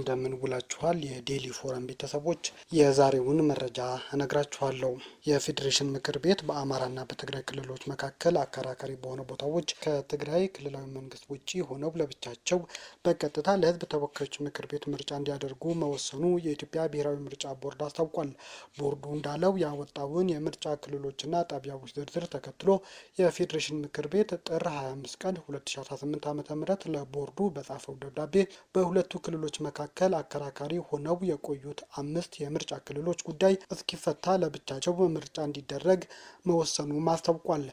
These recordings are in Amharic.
እንደምን ውላችኋል የዴሊ ፎረም ቤተሰቦች፣ የዛሬውን መረጃ እነግራችኋለሁ። የፌዴሬሽን ምክር ቤት በአማራና በትግራይ ክልሎች መካከል አከራካሪ በሆኑ ቦታዎች ከትግራይ ክልላዊ መንግስት ውጪ ሆነው ለብቻቸው በቀጥታ ለህዝብ ተወካዮች ምክር ቤት ምርጫ እንዲያደርጉ መወሰኑ የኢትዮጵያ ብሔራዊ ምርጫ ቦርድ አስታውቋል። ቦርዱ እንዳለው ያወጣውን የምርጫ ክልሎችና ጣቢያዎች ዝርዝር ተከትሎ የፌዴሬሽን ምክር ቤት ጥር 25 ቀን 2018 ዓ.ም ለቦርዱ በጻፈው ደብዳቤ በሁለቱ ክልሎች መካከል አከራካሪ ሆነው የቆዩት 5 የምርጫ ክልሎች ጉዳይ እስኪፈታ ለብቻቸው ምርጫ እንዲደረግ መወሰኑ አስታውቋል።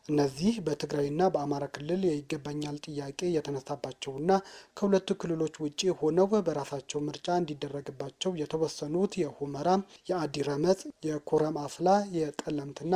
እነዚህ በትግራይና በአማራ ክልል የይገባኛል ጥያቄ የተነሳባቸውና ከሁለቱ ክልሎች ውጪ ሆነው በራሳቸው ምርጫ እንዲደረግባቸው የተወሰኑት የሁመራ፣ የአዲረመጽ፣ የኮረም አፍላ፣ የጠለምትና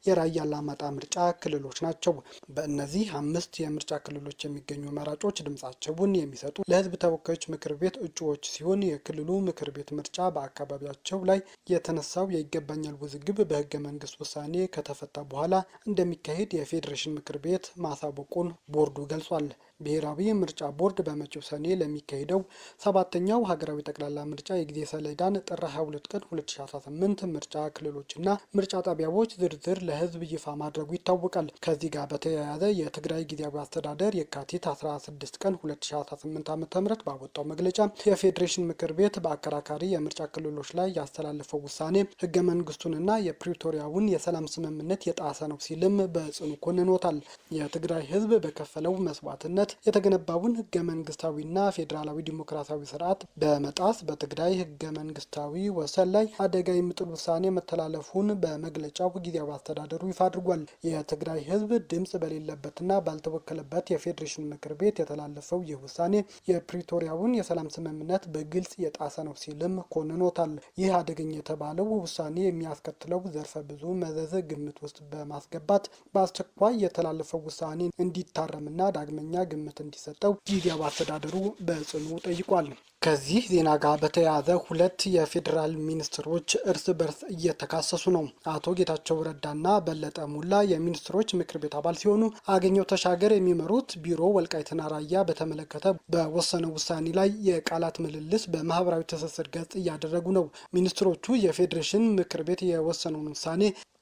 የራያ አላማጣ ምርጫ ክልሎች ናቸው። በእነዚህ 5 የምርጫ ክልሎች የሚገኙ መራጮች ድምጻቸውን የሚሰጡ ለህዝብ ተወካዮች ምክር ቤት እጩዎች ሲሆን የክልሉ ምክር ቤት ምርጫ በአካባቢያቸው ላይ የተነሳው የይገባኛል ውዝግብ በህገ መንግስት ውሳኔ ከተፈታ በኋላ እንደሚካሄድ የፌዴሬሽን ምክር ቤት ማሳወቁን ቦርዱ ገልጿል። ብሔራዊ ምርጫ ቦርድ በመጪው ሰኔ ለሚካሄደው 7ኛው ሀገራዊ ጠቅላላ ምርጫ የጊዜ ሰሌዳን ጥር 22 ቀን 2018 ምርጫ ክልሎችና ምርጫ ጣቢያዎች ዝርዝር ለህዝብ ይፋ ማድረጉ ይታወቃል። ከዚህ ጋር በተያያዘ የትግራይ ጊዜያዊ አስተዳደር የካቲት 16 ቀን 2018 ዓ.ም ባወጣው መግለጫ የፌዴሬሽን ምክር ቤት በአከራካሪ የምርጫ ክልሎች ላይ ያስተላለፈው ውሳኔ ህገ መንግስቱንና የፕሪቶሪያውን የሰላም ስምምነት የጣሰ ነው ሲልም በጽኑ ኮንኖታል። የትግራይ ህዝብ በከፈለው መስዋዕትነት የተገነባውን ህገ መንግስታዊና ፌዴራላዊ ዲሞክራሲያዊ ስርዓት በመጣስ በትግራይ ህገ መንግስታዊ ወሰን ላይ አደጋ የሚጥል ውሳኔ መተላለፉን በመግለጫው ጊዜያዊ አስተዳደሩ ይፋ አድርጓል። የትግራይ ህዝብ ድምጽ በሌለበትና ባልተወከለበት የፌዴሬሽን ምክር ቤት የተላለፈው ይህ ውሳኔ የፕሪቶሪያውን የሰላም ስምምነት በግልጽ የጣሰ ነው ሲልም ኮንኖታል። ይህ አደገኛ የተባለው ውሳኔ የሚያስከትለው ዘርፈ ብዙ መዘዝ ግምት ውስጥ በማስገባት በአስቸኳይ የተላለፈው ውሳኔ እንዲታረምና ዳግመኛ ግምት እንዲሰጠው ጊዜያዊ አስተዳደሩ በጽኑ ጠይቋል። ከዚህ ዜና ጋር በተያያዘ 2 የፌዴራል ሚኒስትሮች እርስ በርስ እየተካሰሱ ነው። አቶ ጌታቸው ረዳና በለጠ ሙላ የሚኒስትሮች ምክር ቤት አባል ሲሆኑ አገኘው ተሻገር የሚመሩት ቢሮ ወልቃይትና ራያ በተመለከተ በወሰነው ውሳኔ ላይ የቃላት ምልልስ በማህበራዊ ትስስር ገጽ እያደረጉ ነው። ሚኒስትሮቹ የፌዴሬሽን ምክር ቤት የወሰነውን ውሳኔ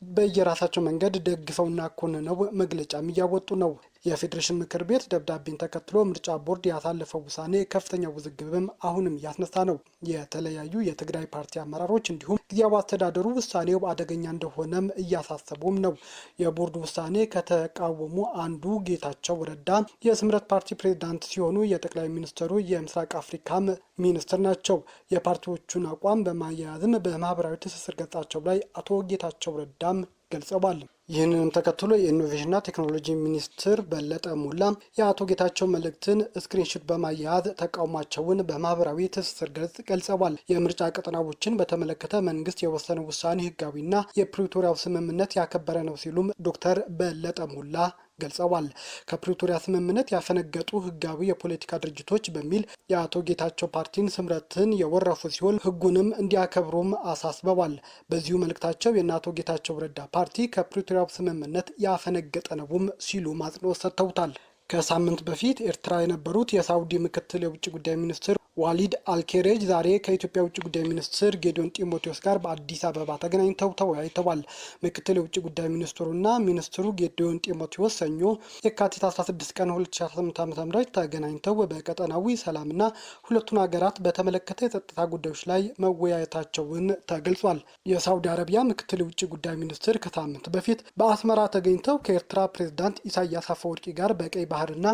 በየራሳቸው መንገድ ደግፈውና ኮንነው መግለጫም እያወጡ ነው። የፌዴሬሽን ምክር ቤት ደብዳቤን ተከትሎ ምርጫ ቦርድ ያሳለፈው ውሳኔ ከፍተኛ ውዝግብም አሁንም እያስነሳ ነው። የተለያዩ የትግራይ ፓርቲ አመራሮች እንዲሁም ጊዜያዊ አስተዳደሩ ውሳኔው አደገኛ እንደሆነም እያሳሰቡም ነው። የቦርዱ ውሳኔ ከተቃወሙ አንዱ ጌታቸው ረዳ የስምረት ፓርቲ ፕሬዝዳንት ሲሆኑ የጠቅላይ ሚኒስትሩ የምስራቅ አፍሪካም ሚኒስትር ናቸው። የፓርቲዎቹን አቋም በማያያዝም በማህበራዊ ትስስር ገጻቸው ላይ አቶ ጌታቸው ረዳም ገልጸዋል። ይህንንም ተከትሎ የኢኖቬሽንና ቴክኖሎጂ ሚኒስትር በለጠ ሙላ የአቶ ጌታቸው መልእክትን ስክሪንሾት በማያያዝ ተቃውሟቸውን በማህበራዊ ትስስር ገጽ ገልጸዋል። የምርጫ ቀጠናዎችን በተመለከተ መንግስት የወሰነው ውሳኔ ህጋዊና የፕሪቶሪያው ስምምነት ያከበረ ነው ሲሉም ዶክተር በለጠ ሙላ ገልጸዋል። ከፕሪቶሪያ ስምምነት ያፈነገጡ ህጋዊ የፖለቲካ ድርጅቶች በሚል የአቶ ጌታቸው ፓርቲን ስምረትን የወረፉ ሲሆን ህጉንም እንዲያከብሩም አሳስበዋል። በዚሁ መልእክታቸው የአቶ ጌታቸው ረዳ ፓርቲ ከፕሪቶሪያው ስምምነት ያፈነገጠ ነውም ሲሉ አጽንኦት ሰጥተውታል። ከሳምንት በፊት ኤርትራ የነበሩት የሳውዲ ምክትል የውጭ ጉዳይ ሚኒስትር ዋሊድ አልኬሬጅ ዛሬ ከኢትዮጵያ ውጭ ጉዳይ ሚኒስትር ጌዲዮን ጢሞቴዎስ ጋር በአዲስ አበባ ተገናኝተው ተወያይተዋል። ምክትል የውጭ ጉዳይ ሚኒስትሩና ሚኒስትሩ ጌዲዮን ጢሞቴዎስ ሰኞ የካቲት 16 ቀን 2018 ዓ.ም ተገናኝተው በቀጠናዊ ሰላምና ሁለቱን ሀገራት በተመለከተ የጸጥታ ጉዳዮች ላይ መወያየታቸውን ተገልጿል። የሳውዲ አረቢያ ምክትል የውጭ ጉዳይ ሚኒስትር ከሳምንት በፊት በአስመራ ተገኝተው ከኤርትራ ፕሬዝዳንት ኢሳያስ አፈወርቂ ጋር በቀይ ባህርና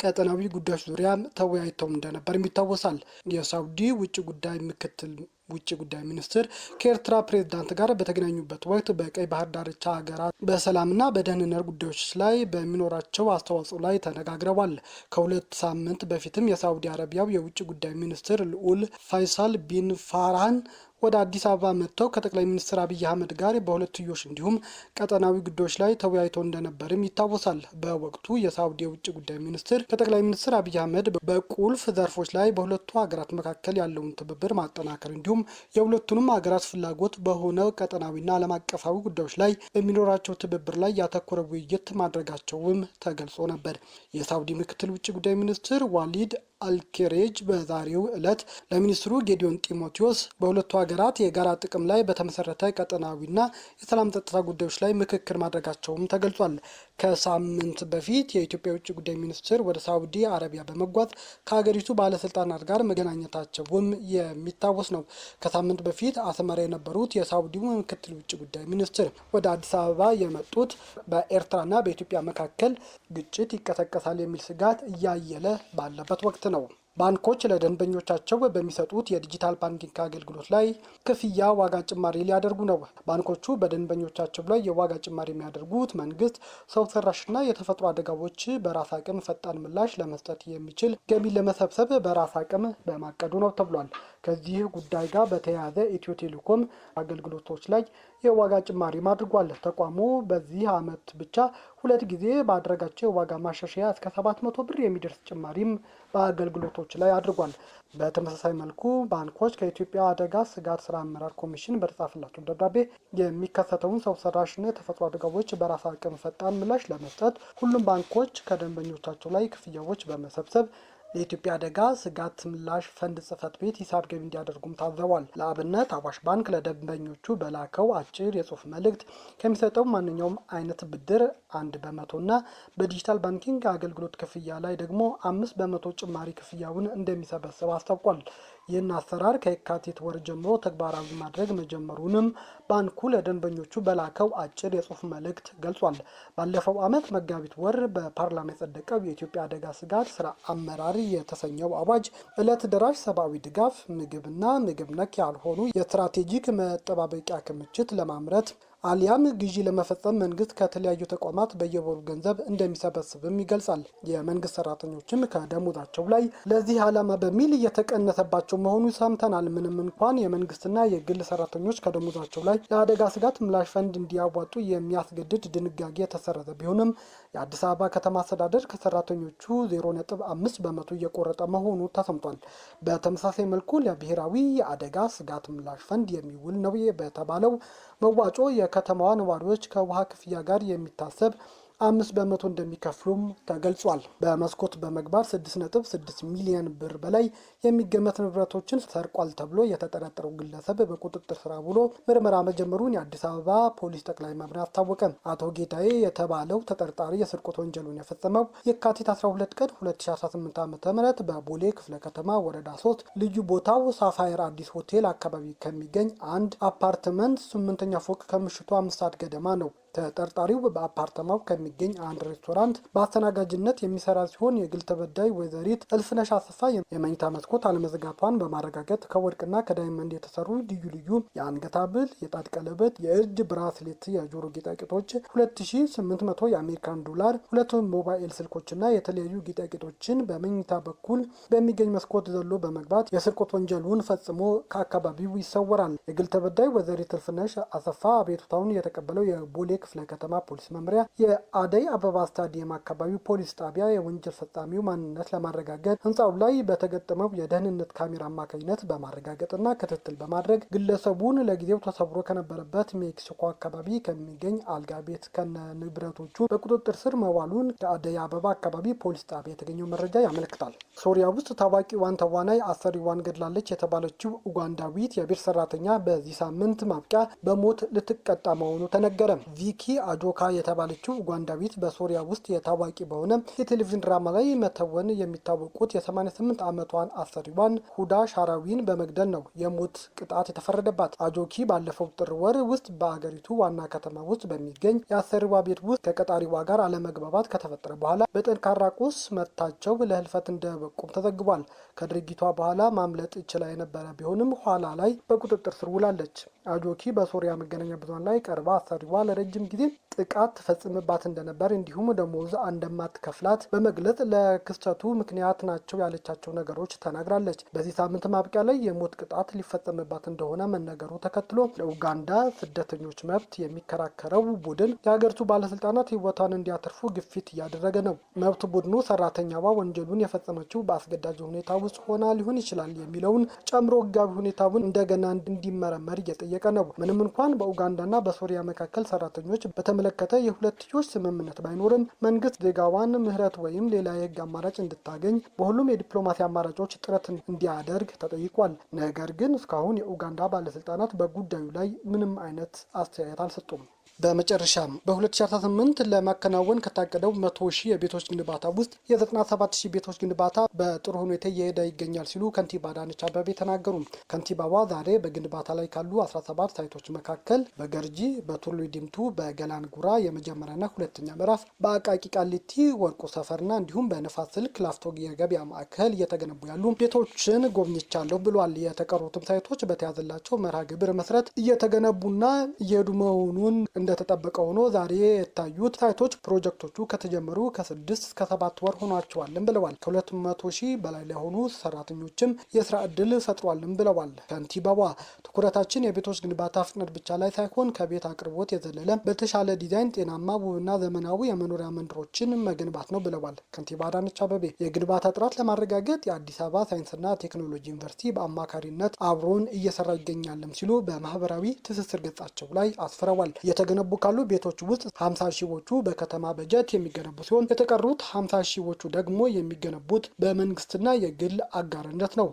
ቀጠናዊ ጉዳዮች ዙሪያ ተወያይተው እንደነበር ይታወሳል። የሳውዲ ውጭ ጉዳይ ምክትል ውጭ ጉዳይ ሚኒስትር ከኤርትራ ፕሬዝዳንት ጋር በተገናኙበት ወቅት በቀይ ባህር ዳርቻ ሀገራት በሰላምና በደህንነት ጉዳዮች ላይ በሚኖራቸው አስተዋጽኦ ላይ ተነጋግረዋል። ከ2 ሳምንት በፊትም የሳውዲ አረቢያው የውጭ ጉዳይ ሚኒስትር ልዑል ፋይሳል ቢን ፋርሃን ወደ አዲስ አበባ መጥተው ከጠቅላይ ሚኒስትር አብይ አህመድ ጋር በሁለትዮሽ እንዲሁም ቀጠናዊ ጉዳዮች ላይ ተወያይተው እንደነበርም ይታወሳል። በወቅቱ የሳውዲ የውጭ ጉዳይ ሚኒስትር ከጠቅላይ ሚኒስትር አብይ አህመድ በቁልፍ ዘርፎች ላይ በሁለቱ ሀገራት መካከል ያለውን ትብብር ማጠናከር እንዲሁም የሁለቱንም ሀገራት ፍላጎት በሆነ ቀጠናዊና ዓለም አቀፋዊ ጉዳዮች ላይ በሚኖራቸው ትብብር ላይ ያተኮረ ውይይት ማድረጋቸውም ተገልጾ ነበር። የሳውዲ ምክትል ውጭ ጉዳይ ሚኒስትር ዋሊድ አልኬሬጅ በዛሬው ዕለት ለሚኒስትሩ ጌዲዮን ጢሞቴዎስ በሁለቱ ሀገራት የጋራ ጥቅም ላይ በተመሰረተ ቀጠናዊና የሰላም ጸጥታ ጉዳዮች ላይ ምክክር ማድረጋቸውም ተገልጿል። ከሳምንት በፊት የኢትዮጵያ የውጭ ጉዳይ ሚኒስትር ወደ ሳውዲ አረቢያ በመጓዝ ከሀገሪቱ ባለስልጣናት ጋር መገናኘታቸውም የሚታወስ ነው። ከሳምንት በፊት አስመራ የነበሩት የሳውዲው ምክትል ውጭ ጉዳይ ሚኒስትር ወደ አዲስ አበባ የመጡት በኤርትራና በኢትዮጵያ መካከል ግጭት ይቀሰቀሳል የሚል ስጋት እያየለ ባለበት ወቅት ነው። ባንኮች ለደንበኞቻቸው በሚሰጡት የዲጂታል ባንኪንግ አገልግሎት ላይ ክፍያ ዋጋ ጭማሪ ሊያደርጉ ነው። ባንኮቹ በደንበኞቻቸው ላይ የዋጋ ጭማሪ የሚያደርጉት መንግስት ሰው ሰራሽና የተፈጥሮ አደጋዎች በራስ አቅም ፈጣን ምላሽ ለመስጠት የሚችል ገቢ ለመሰብሰብ በራስ አቅም በማቀዱ ነው ተብሏል። ከዚህ ጉዳይ ጋር በተያያዘ ኢትዮ ቴሌኮም አገልግሎቶች ላይ የዋጋ ጭማሪም አድርጓል። ተቋሙ በዚህ ዓመት ብቻ 2 ጊዜ ባደረጋቸው የዋጋ ማሻሻያ እስከ 700 ብር የሚደርስ ጭማሪም በአገልግሎቶች ላይ አድርጓል። በተመሳሳይ መልኩ ባንኮች ከኢትዮጵያ አደጋ ስጋት ስራ አመራር ኮሚሽን በተጻፈላቸው ደብዳቤ የሚከሰተውን ሰው ሰራሽና የተፈጥሮ አደጋዎች በራስ አቅም ፈጣን ምላሽ ለመስጠት ሁሉም ባንኮች ከደንበኞቻቸው ላይ ክፍያዎች በመሰብሰብ ለኢትዮጵያ አደጋ ስጋት ምላሽ ፈንድ ጽህፈት ቤት ሂሳብ ገቢ እንዲያደርጉም ታዘዋል። ለአብነት አዋሽ ባንክ ለደንበኞቹ በላከው አጭር የጽሁፍ መልእክት ከሚሰጠው ማንኛውም አይነት ብድር 1% በዲጂታል ባንኪንግ አገልግሎት ክፍያ ላይ ደግሞ 5% ጭማሪ ክፍያውን እንደሚሰበስብ አስታውቋል። ይህን አሰራር ከየካቲት ወር ጀምሮ ተግባራዊ ማድረግ መጀመሩንም ባንኩ ለደንበኞቹ በላከው አጭር የጽሁፍ መልእክት ገልጿል። ባለፈው ዓመት መጋቢት ወር በፓርላማ የጸደቀው የኢትዮጵያ አደጋ ስጋት ስራ አመራር የተሰኘው አዋጅ ዕለት ደራሽ ሰብአዊ ድጋፍ፣ ምግብና ምግብ ነክ ያልሆኑ የስትራቴጂክ መጠባበቂያ ክምችት ለማምረት አሊያም ግዢ ለመፈጸም መንግስት ከተለያዩ ተቋማት በየወሩ ገንዘብ እንደሚሰበስብም ይገልጻል። የመንግስት ሰራተኞችም ከደሞዛቸው ላይ ለዚህ ዓላማ በሚል እየተቀነሰባቸው መሆኑ ሰምተናል። ምንም እንኳን የመንግስትና የግል ሰራተኞች ከደሞዛቸው ላይ ለአደጋ ስጋት ምላሽ ፈንድ እንዲያዋጡ የሚያስገድድ ድንጋጌ የተሰረዘ ቢሆንም የአዲስ አበባ ከተማ አስተዳደር ከሰራተኞቹ 0.5% እየቆረጠ መሆኑ ተሰምቷል። በተመሳሳይ መልኩ ለብሔራዊ የአደጋ ስጋት ምላሽ ፈንድ የሚውል ነው በተባለው መዋጮ የከተማዋ ነዋሪዎች ከውሃ ክፍያ ጋር የሚታሰብ 5% እንደሚከፍሉም ተገልጿል። በመስኮት በመግባት 6.6 ሚሊዮን ብር በላይ የሚገመት ንብረቶችን ሰርቋል ተብሎ የተጠረጠረው ግለሰብ በቁጥጥር ስር ውሎ ምርመራ መጀመሩን የአዲስ አበባ ፖሊስ ጠቅላይ መምሪያ አስታወቀ። አቶ ጌታዬ የተባለው ተጠርጣሪ የስርቆት ወንጀሉን የፈጸመው የካቲት 12 ቀን 2018 ዓ.ም በቦሌ ክፍለ ከተማ ወረዳ 3 ልዩ ቦታው ሳፋየር አዲስ ሆቴል አካባቢ ከሚገኝ አንድ አፓርትመንት 8ኛ ፎቅ ከምሽቱ 5 ሰዓት ገደማ ነው። ተጠርጣሪው በአፓርተማው ከሚገኝ አንድ ሬስቶራንት በአስተናጋጅነት የሚሰራ ሲሆን የግል ተበዳይ ወይዘሪት እልፍነሽ አሰፋ የመኝታ መስኮት አለመዘጋቷን በማረጋገጥ ከወርቅና ከዳይመንድ የተሰሩ ልዩ ልዩ የአንገት ሐብል፣ የጣት ቀለበት፣ የእጅ ብራስሌት፣ የጆሮ ጌጣጌጦች፣ 2800 የአሜሪካን ዶላር፣ 2 ሞባይል ስልኮችና የተለያዩ ጌጣጌጦችን በመኝታ በኩል በሚገኝ መስኮት ዘሎ በመግባት የስርቆት ወንጀሉን ፈጽሞ ከአካባቢው ይሰወራል። የግል ተበዳይ ወይዘሪት እልፍነሽ አሰፋ አቤቱታውን የተቀበለው የቦሌ ክፍለ ከተማ ፖሊስ መምሪያ የአደይ አበባ ስታዲየም አካባቢ ፖሊስ ጣቢያ የወንጀል ፈጻሚው ማንነት ለማረጋገጥ ህንፃው ላይ በተገጠመው የደህንነት ካሜራ አማካኝነት በማረጋገጥና ክትትል በማድረግ ግለሰቡን ለጊዜው ተሰውሮ ከነበረበት ሜክሲኮ አካባቢ ከሚገኝ አልጋ ቤት ከነ ንብረቶቹ በቁጥጥር ስር መዋሉን ከአደይ አበባ አካባቢ ፖሊስ ጣቢያ የተገኘው መረጃ ያመለክታል። ሶሪያ ውስጥ ታዋቂዋን ተዋናይ አሰሪዋን ገድላለች የተባለችው ኡጋንዳዊት የቤት ሰራተኛ በዚህ ሳምንት ማብቂያ በሞት ልትቀጣ መሆኑ ተነገረ። ቪኪ አጆካ የተባለችው ኡጋንዳዊት በሶሪያ ውስጥ የታዋቂ በሆነ የቴሌቪዥን ድራማ ላይ መተወን የሚታወቁት የ88 ዓመቷን አሰሪዋን ሁዳ ሻራዊን በመግደል ነው የሞት ቅጣት የተፈረደባት። አጆኪ ባለፈው ጥር ወር ውስጥ በአገሪቱ ዋና ከተማ ውስጥ በሚገኝ የአሰሪዋ ቤት ውስጥ ከቀጣሪዋ ጋር አለመግባባት ከተፈጠረ በኋላ በጠንካራ ቁስ መታቸው ለህልፈት እንደበቁም ተዘግቧል። ከድርጊቷ በኋላ ማምለጥ ችላ የነበረ ቢሆንም ኋላ ላይ በቁጥጥር ስር ውላለች። አጆኪ በሶሪያ መገናኛ ብዙሃን ላይ ቀርባ አሰሪዋ ለረጅም ጊዜ ጥቃት ተፈጽምባት እንደነበር እንዲሁም ደሞዝ እንደማትከፍላት በመግለጽ ለክስተቱ ምክንያት ናቸው ያለቻቸው ነገሮች ተናግራለች። በዚህ ሳምንት ማብቂያ ላይ የሞት ቅጣት ሊፈጸምባት እንደሆነ መነገሩ ተከትሎ ለኡጋንዳ ስደተኞች መብት የሚከራከረው ቡድን የሀገሪቱ ባለስልጣናት ህይወቷን እንዲያተርፉ ግፊት እያደረገ ነው። መብት ቡድኑ ሰራተኛዋ ወንጀሉን የፈጸመችው በአስገዳጅ ሁኔታ ውስጥ ሆና ሊሆን ይችላል የሚለውን ጨምሮ ህጋዊ ሁኔታውን እንደገና እንዲመረመር እየጠየቀ ነው። ምንም እንኳን በኡጋንዳና በሶሪያ መካከል ሰራተኞች እስረኞች በተመለከተ የሁለትዮሽ ስምምነት ባይኖርም መንግስት ዜጋዋን ምህረት ወይም ሌላ የህግ አማራጭ እንድታገኝ በሁሉም የዲፕሎማሲ አማራጮች ጥረት እንዲያደርግ ተጠይቋል። ነገር ግን እስካሁን የኡጋንዳ ባለስልጣናት በጉዳዩ ላይ ምንም አይነት አስተያየት አልሰጡም። በመጨረሻም በ2018 ለማከናወን ከታቀደው 100,000 የቤቶች ግንባታ ውስጥ የ97,000 ቤቶች ግንባታ በጥሩ ሁኔታ እየሄደ ይገኛል ሲሉ ከንቲባ አዳነች አቤቤ ተናገሩ። ከንቲባዋ ዛሬ በግንባታ ላይ ካሉ 17 ሳይቶች መካከል በገርጂ፣ በቱሉ ዲምቱ፣ በገላን ጉራ የመጀመሪያና ሁለተኛ ምዕራፍ፣ በአቃቂ ቃሊቲ፣ ወርቁ ሰፈርና እንዲሁም በንፋስ ስልክ ላፍቶ የገበያ ማዕከል እየተገነቡ ያሉ ቤቶችን ጎብኝቻለሁ ብሏል። የተቀሩትም ሳይቶች በተያዘላቸው መርሃ ግብር መሰረት እየተገነቡና እየሄዱ መሆኑን እንደተጠበቀ ሆኖ ዛሬ የታዩት ሳይቶች ፕሮጀክቶቹ ከተጀመሩ ከ6 እስከ 7 ወር ሆኗቸዋልም ብለዋል። ከ200,000 በላይ ለሆኑ ሰራተኞችም የስራ ዕድል ፈጥሯልም ብለዋል ከንቲባዋ። ትኩረታችን የቤቶች ግንባታ ፍጥነት ብቻ ላይ ሳይሆን ከቤት አቅርቦት የዘለለ በተሻለ ዲዛይን ጤናማ ውብና ዘመናዊ የመኖሪያ መንደሮችን መገንባት ነው ብለዋል ከንቲባ አዳነች አቤቤ። የግንባታ ጥራት ለማረጋገጥ የአዲስ አበባ ሳይንስና ቴክኖሎጂ ዩኒቨርሲቲ በአማካሪነት አብሮን እየሰራ ይገኛልም ሲሉ በማህበራዊ ትስስር ገጻቸው ላይ አስፍረዋል። የተገነቡ ካሉ ቤቶች ውስጥ 50 ሺዎቹ በከተማ በጀት የሚገነቡ ሲሆን የተቀሩት 50 ሺዎቹ ደግሞ የሚገነቡት በመንግስትና የግል አጋርነት ነው።